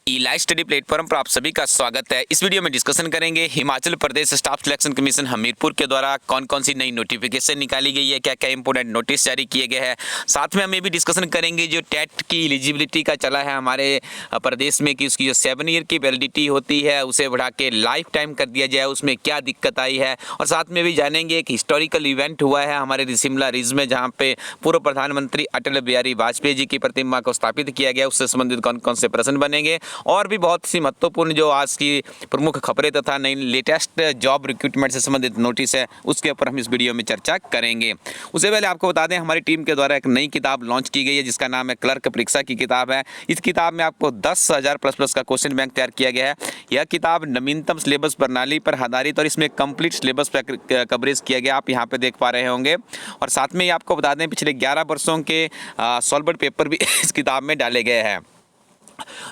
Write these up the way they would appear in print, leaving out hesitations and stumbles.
ई-लाइव study platform पर आप सभी का स्वागत है। इस वीडियो में डिस्कशन करेंगे Himachal Pradesh staff selection commission Hamirpur के द्वारा कौन कौन सी नई नोटिफिकेशन निकाली गई है, क्या क्या इंपोर्टेंट नोटिस जारी किए गए हैं। साथ में हम ये भी डिस्कशन करेंगे जो टेट की एलिजिबिलिटी का चला है हमारे प्रदेश में कि उसकी जो 7 ईयर की वैलिडिटी होती है उसे बढ़ा के लाइफ टाइम कर दिया जाए, उसमें क्या दिक्कत आई है। और साथ में भी जानेंगे एक हिस्टोरिकल इवेंट हुआ है हमारे शिमला रिज में, जहाँ पे पूर्व प्रधानमंत्री अटल बिहारी वाजपेयी जी की प्रतिमा को स्थापित किया गया, उससे संबंधित कौन कौन से प्रश्न बनेंगे और भी बहुत सी महत्वपूर्ण जो आज की प्रमुख खबरें तथा नई लेटेस्ट जॉब रिक्रूटमेंट से संबंधित नोटिस है उसके ऊपर हम इस वीडियो में चर्चा करेंगे। उससे पहले आपको बता दें हमारी टीम के द्वारा एक नई किताब लॉन्च की गई है जिसका नाम है क्लर्क परीक्षा की किताब है। इस किताब में आपको 10,000 प्लस का क्वेश्चन बैंक तैयार किया गया है। यह किताब नवीनतम सिलेबस प्रणाली पर आधारित और इसमें कंप्लीट सिलेबस पर कवरेज किया गया, आप यहाँ पे देख पा रहे होंगे। और साथ में ही आपको बता दें पिछले 11 वर्षों के सॉल्वर्ड पेपर भी इस किताब में डाले गए हैं।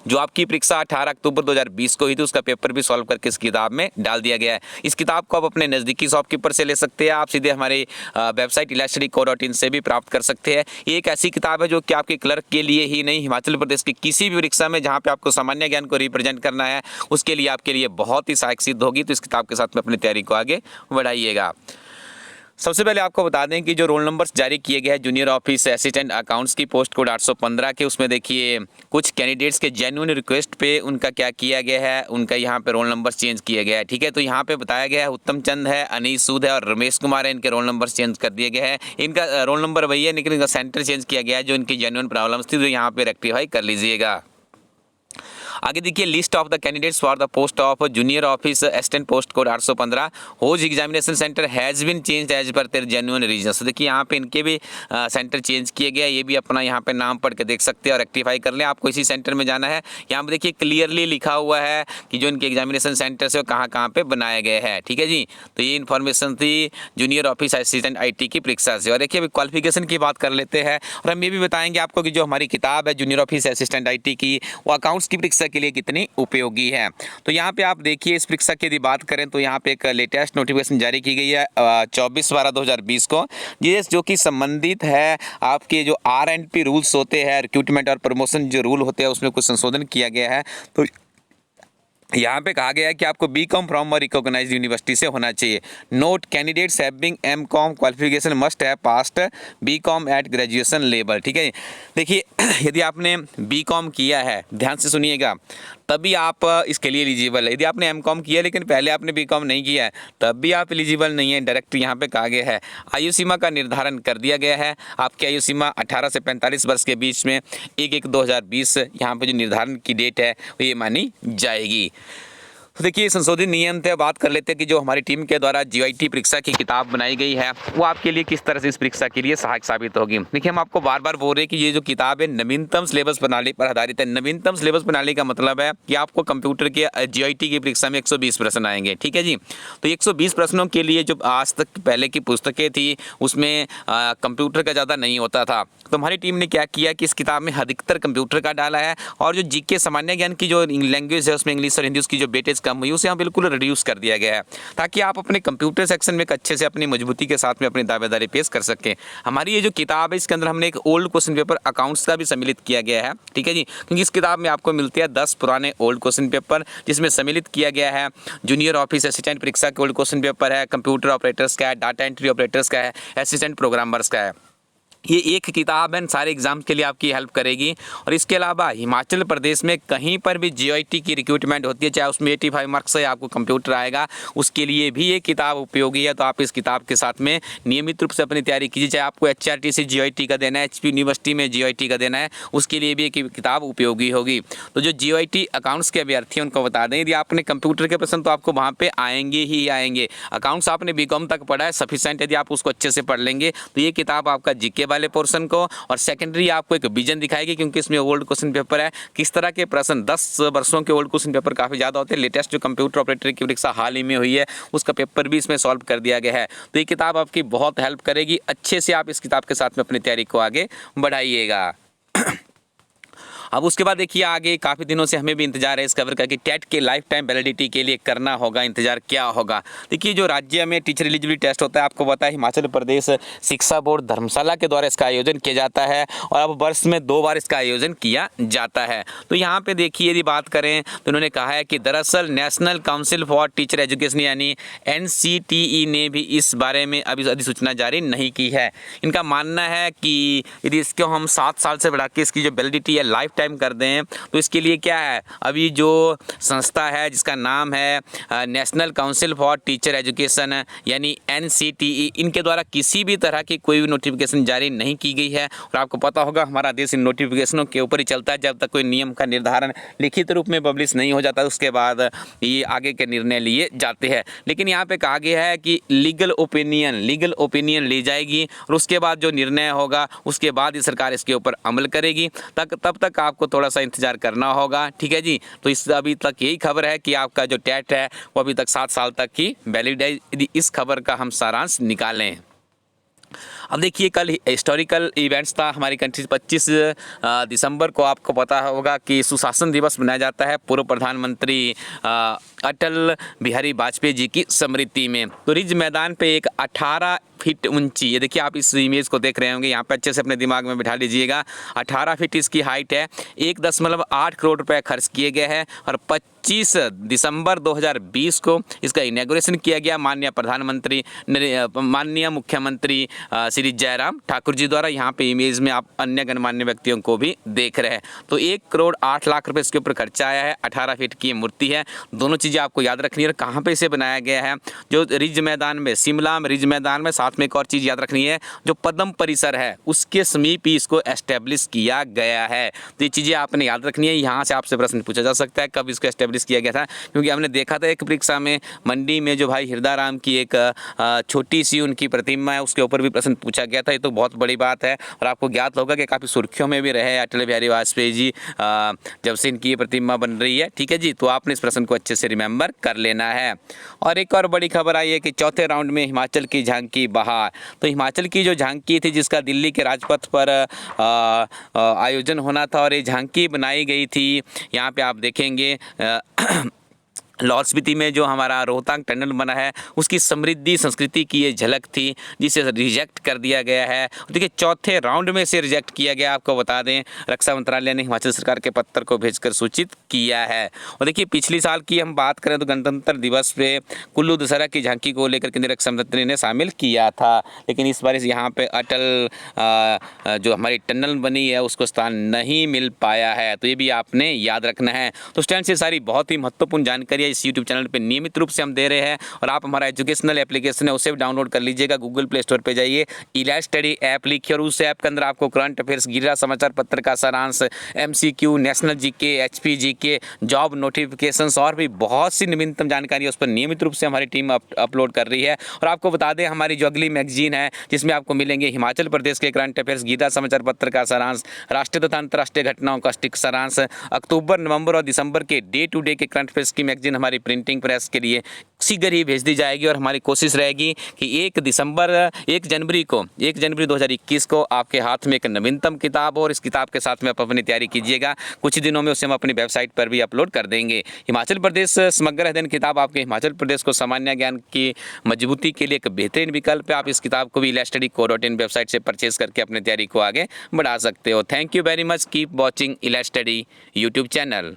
जो आपकी परीक्षा 18 अक्टूबर 2020 को हुई थी उसका पेपर भी सॉल्व करके इस किताब में डाल दिया गया है। इस किताब को आप अपने नज़दीकी शॉपकीपर से ले सकते हैं, आप सीधे हमारी वेबसाइट ilastudyco.in से भी प्राप्त कर सकते हैं। ये एक ऐसी किताब है जो कि आपके क्लर्क के लिए ही नहीं, हिमाचल प्रदेश की किसी भी परीक्षा में जहाँ पे आपको सामान्य ज्ञान को रिप्रेजेंट करना है उसके लिए आपके लिए बहुत ही सहायक सिद्ध होगी। तो इस किताब के साथ में अपनी तैयारी को आगे बढ़ाइएगा। सबसे पहले आपको बता दें कि जो रोल नंबर्स जारी किए गए हैं जूनियर ऑफिस असिस्टेंट अकाउंट्स की पोस्ट कोड 815 के, उसमें देखिए कुछ कैंडिडेट्स के जेन्युइन रिक्वेस्ट पे उनका क्या किया गया है, उनका यहाँ पे रोल नंबर्स चेंज किया गया है। ठीक है, तो यहाँ पे बताया गया है उत्तम चंद है, अनीस सूद है और रमेश कुमार है, इनके रोल नंबर्स चेंज कर दिए गए हैं। इनका रोल नंबर वही है लेकिन इनका सेंटर चेंज किया गया है। जो इनकी जेन्युइन प्रॉब्लम्स थी तो यहाँ पे रेक्टिफाई कर लीजिएगा। आगे देखिए list of the candidates for the post of junior office assistant post code 815 whose examination centre has been change as per their genuine reasons. देखिए यहाँ पे इनके भी सेंटर चेंज किए गए, ये भी अपना यहाँ पे नाम पढ़ के देख सकते हैं और रेक्टिफाई कर लें। आपको इसी सेंटर में जाना है। यहाँ पे देखिए क्लियरली लिखा हुआ है कि जो इनके एग्जामिनेशन सेंटर से वो कहाँ कहाँ पे बनाए गए हैं। ठीक है जी, तो ये इन्फॉर्मेशन थी जूनियर ऑफिस असिस्टेंट IT की परीक्षा से। और देखिए अभी क्वालिफिकेशन की बात कर लेते हैं और हम ये भी बताएंगे आपको कि जो हमारी किताब है जूनियर ऑफिस असिस्टेंट IT की वो अकाउंट्स की परीक्षा के लिए कितनी उपयोगी है। तो यहाँ पे आप देखिए इस परीक्षा की यदि बात करें तो यहाँ पे एक लेटेस्ट नोटिफिकेशन जारी की गई है 24/12/2020 को, जो कि संबंधित है आपके जो R&P रूल्स होते हैं, रिक्रूटमेंट और प्रमोशन जो रूल होते हैं उसमें कुछ संशोधन किया गया है। तो यहाँ पे कहा गया है कि आपको BCom from a recognised university से होना चाहिए। Note candidates having MCom qualification must have passed BCom at graduation level. ठीक है, देखिए यदि आपने BCom किया है, ध्यान से सुनिएगा, तभी आप इसके लिए एलिजिबल है। यदि आपने MCom किया लेकिन पहले आपने BCom नहीं किया है तब भी आप एलिजिबल नहीं है। डायरेक्ट यहाँ पे कहा गया है। आयु सीमा का निर्धारण कर दिया गया है। आपकी आयु सीमा 18 से 45 वर्ष के बीच में 1/1/2020 यहाँ पे जो निर्धारण की डेट है ये मानी जाएगी। तो देखिए संशोधित नियम थे, बात कर लेते हैं कि जो हमारी टीम के द्वारा GIT परीक्षा की किताब बनाई गई है वो आपके लिए किस तरह से इस परीक्षा के लिए सहायक साबित होगी। देखिए हम आपको बार बार बोल रहे हैं कि ये जो किताब है नवीनतम सिलेबस प्रणाली पर आधारित है। नवीनतम सिलेबस प्रणाली का मतलब है कि आपको कंप्यूटर के GIT की परीक्षा में 120 प्रश्न आएंगे। ठीक है जी, तो 120 प्रश्नों के लिए जो आज तक पहले की पुस्तकें थी उसमें कंप्यूटर का ज़्यादा नहीं होता था। तो हमारी टीम ने क्या किया कि इस किताब में अधिकतर कंप्यूटर का डाला है और जो GK सामान्य ज्ञान की जो लैंग्वेज है उसमें इंग्लिश और हिंदी उसकी जो वेटेज कम हुई उसे यहाँ बिल्कुल रिड्यूस कर दिया गया है ताकि आप अपने कंप्यूटर सेक्शन में एक अच्छे से अपनी मजबूती के साथ में अपनी दावेदारी पेश कर सकें। हमारी ये जो किताब है इसके अंदर हमने एक ओल्ड क्वेश्चन पेपर अकाउंट्स का भी सम्मिलित किया गया है। ठीक है जी, क्योंकि इस किताब में आपको मिलते हैं 10 पुराने ओल्ड क्वेश्चन पेपर जिसमें सम्मिलित किया गया है जूनियर ऑफिस असिस्टेंट परीक्षा के ओल्ड क्वेश्चन पेपर है, कंप्यूटर ऑपरेटर्स का है, डाटा एंट्री ऑपरेटर्स का है, असिस्टेंट प्रोग्रामर्स का है। ये एक किताब है, सारे एग्जाम्स के लिए आपकी हेल्प करेगी। और इसके अलावा हिमाचल प्रदेश में कहीं पर भी GIT की रिक्रूटमेंट होती है चाहे उसमें 85 मार्क्स से आपको कंप्यूटर आएगा उसके लिए भी ये किताब उपयोगी है। तो आप इस किताब के साथ में नियमित रूप से अपनी तैयारी कीजिए, चाहे आपको HRTC GIT का देना है, HP यूनिवर्सिटी में GIT का देना है, उसके लिए भी एक किताब उपयोगी होगी। तो जो GIT अकाउंट्स के अभ्यर्थी उनको बता दें यदि आपने कंप्यूटर के प्रश्न तो आपको वहाँ पर आएंगे ही आएंगे। अकाउंट्स आपने BCom तक पढ़ा है सफिशेंट, यदि आप उसको अच्छे से पढ़ लेंगे तो ये किताब आपका GK वाले पोर्शन को और सेकेंडरी आपको एक विजन दिखाएगी क्योंकि इसमें ओल्ड क्वेश्चन पेपर है, किस तरह के प्रश्न 10 वर्षों के ओल्ड क्वेश्चन पेपर काफ़ी ज़्यादा होते हैं। लेटेस्ट जो कंप्यूटर ऑपरेटर की परीक्षा हाल ही में हुई है उसका पेपर भी इसमें सॉल्व कर दिया गया है। तो ये किताब आपकी बहुत हेल्प करेगी, अच्छे से आप इस किताब के साथ में अपनी तैयारी को आगे बढ़ाइएगा। अब उसके बाद देखिए आगे काफ़ी दिनों से हमें भी इंतजार है इस खबर का कि टेट के लाइफ टाइम वैलिडिटी के लिए करना होगा इंतजार, क्या होगा। देखिए जो राज्य में टीचर एलिजिबिलिटी टेस्ट होता है, आपको पता है हिमाचल प्रदेश शिक्षा बोर्ड धर्मशाला के द्वारा इसका आयोजन किया जाता है और अब वर्ष में 2 बार इसका आयोजन किया जाता है। तो यहाँ पे देखिए यदि बात करें तो उन्होंने कहा है कि दरअसल national council for teacher education यानी NCTE ने भी इस बारे में अभी अधिसूचना जारी नहीं की है। इनका मानना है कि यदि इसको हम 7 साल से बढ़ा के इसकी जो वैलिडिटी है लाइफ टाइम कर दें तो इसके लिए क्या है, अभी जो संस्था है जिसका नाम है national council for teacher education यानी NCTE, इनके द्वारा किसी भी तरह की कोई भी नोटिफिकेशन जारी नहीं की गई है। और आपको पता होगा हमारा देश इन नोटिफिकेशनों के ऊपर ही चलता है, जब तक कोई नियम का निर्धारण लिखित रूप में पब्लिश नहीं हो जाता उसके बाद ये आगे के निर्णय लिए जाते हैं। लेकिन यहाँ पे कहा गया है कि लीगल ओपिनियन ली जाएगी और उसके बाद जो निर्णय होगा उसके बाद ही सरकार इसके ऊपर अमल करेगी। तब तक आपको थोड़ा सा इंतजार करना होगा, ठीक है जी। तो इस अभी तक यही खबर है कि आपका जो टेट है वो अभी तक 7 साल तक की वैलिड है। यदि इस खबर का हम सारांश निकालें, अब देखिए कल हिस्टोरिकल इवेंट्स था हमारी कंट्री। 25 दिसंबर को आपको पता होगा कि सुशासन दिवस मनाया जाता है पूर्व प्रधानमंत्री अटल बिहारी वाजपेयी जी की स्मृति में। तो रिज मैदान पे एक 18 फीट ऊंची, ये देखिए आप इस इमेज को देख रहे होंगे, यहाँ पे अच्छे से अपने दिमाग में बिठा लीजिएगा। 18 फीट इसकी हाइट है। 1.8 करोड़ रुपए खर्च किए गए हैं और 25 दिसंबर 2020 को इसका इनॉग्रेशन किया गया माननीय मुख्यमंत्री श्री जयराम ठाकुर जी द्वारा। यहाँ पे इमेज में आप अन्य गणमान्य व्यक्तियों को भी देख रहे हैं। तो 1 करोड़ 8 लाख रुपए इसके ऊपर खर्चा आया है। 18 फीट की मूर्ति है। दोनों चीज़ें आपको याद रखनी है। कहाँ पे इसे बनाया गया है, जो रिज मैदान में, शिमला में रिज मैदान में। साथ में एक और चीज़ याद रखनी है, जो पद्म परिसर है उसके समीप ही इसको एस्टेब्लिश किया गया है। तो ये चीज़ें आपने याद रखनी है। यहाँ से आपसे प्रश्न पूछा जा सकता है कब इसको एस्टेब्लिश किया गया था, क्योंकि हमने देखा था एक परीक्षा में मंडी में जो भाई हिरदाराम की एक छोटी सी उनकी प्रतिमा है उसके ऊपर भी प्रश्न पूछा गया था। ये तो बहुत बड़ी बात है और आपको ज्ञात होगा कि काफ़ी सुर्खियों में भी रहे अटल बिहारी वाजपेयी जी जब से इनकी ये प्रतिमा बन रही है, ठीक है जी। तो आपने इस प्रश्न को अच्छे से रिमेंबर कर लेना है। और एक और बड़ी खबर आई है कि चौथे राउंड में हिमाचल की झांकी बहार। तो हिमाचल की जो झांकी थी जिसका दिल्ली के राजपथ पर आयोजन होना था और ये झांकी बनाई गई थी, यहाँ पे आप देखेंगे लाहौल स्पीति में जो हमारा रोहतांग टनल बना है उसकी समृद्धि संस्कृति की ये झलक थी जिसे रिजेक्ट कर दिया गया है। देखिए चौथे राउंड में से रिजेक्ट किया गया। आपको बता दें रक्षा मंत्रालय ने हिमाचल सरकार के पत्र को भेजकर सूचित किया है। और देखिए पिछली साल की हम बात करें तो गणतंत्र दिवस पे कुल्लू दशहरा की झांकी को लेकर केंद्रीय रक्षा मंत्री ने शामिल किया था, लेकिन इस बार यहाँ पे अटल जो हमारी टनल बनी है उसको स्थान नहीं मिल पाया है। तो ये भी आपने याद रखना है। तो स्टूडेंट्स ये सारी बहुत ही महत्वपूर्ण जानकारी इस यूट्यूब चैनल पे नियमित रूप से हम दे रहे हैं और आप हमारा एजुकेशनल एप्लीकेशन है उसे भी डाउनलोड कर लीजिएगा। गूगल प्ले स्टोर पे जाइए, इलाइट स्टडी ऐप लिखिए और उस ऐप के अंदर आपको करंट अफेयर्स, गिरिराज समाचार पत्र का सारांश, MCQ, national GK, HP GK, job notifications और भी बहुत सी नवीनतम जानकारी उस पर नियमित रूप से हमारी टीम अपलोड कर रही है। और आपको बता दें हमारी जो अगली मैगजीन है जिसमें आपको मिलेंगे हिमाचल प्रदेश के करंट अफेयर्स, गिरिराज समाचार पत्र का सारांश, राष्ट्रीय तथा अंतर्राष्ट्रीय घटनाओं का स्टिक सारांश, अक्टूबर, नवंबर और दिसंबर के डे टू डे के करंट अफेयर्स की मैगजीन हमारी प्रिंटिंग प्रेस के लिए शीघ्र ही भेज दी जाएगी। और हमारी कोशिश रहेगी कि 1 जनवरी 2021 को आपके हाथ में एक नवीनतम किताब हो और इस किताब के साथ में आप अपनी तैयारी कीजिएगा। कुछ दिनों में उसे हम अपनी वेबसाइट पर भी अपलोड कर देंगे। हिमाचल प्रदेश समग्र अध्ययन किताब आपके हिमाचल प्रदेश को सामान्य ज्ञान की मजबूती के लिए एक बेहतरीन विकल्प है। आप इस किताब को भी ilatstudy.co.in वेबसाइट से परचेज करके अपनी तैयारी को आगे बढ़ा सकते हो। Thank you very much. Keep watching elite study YouTube channel.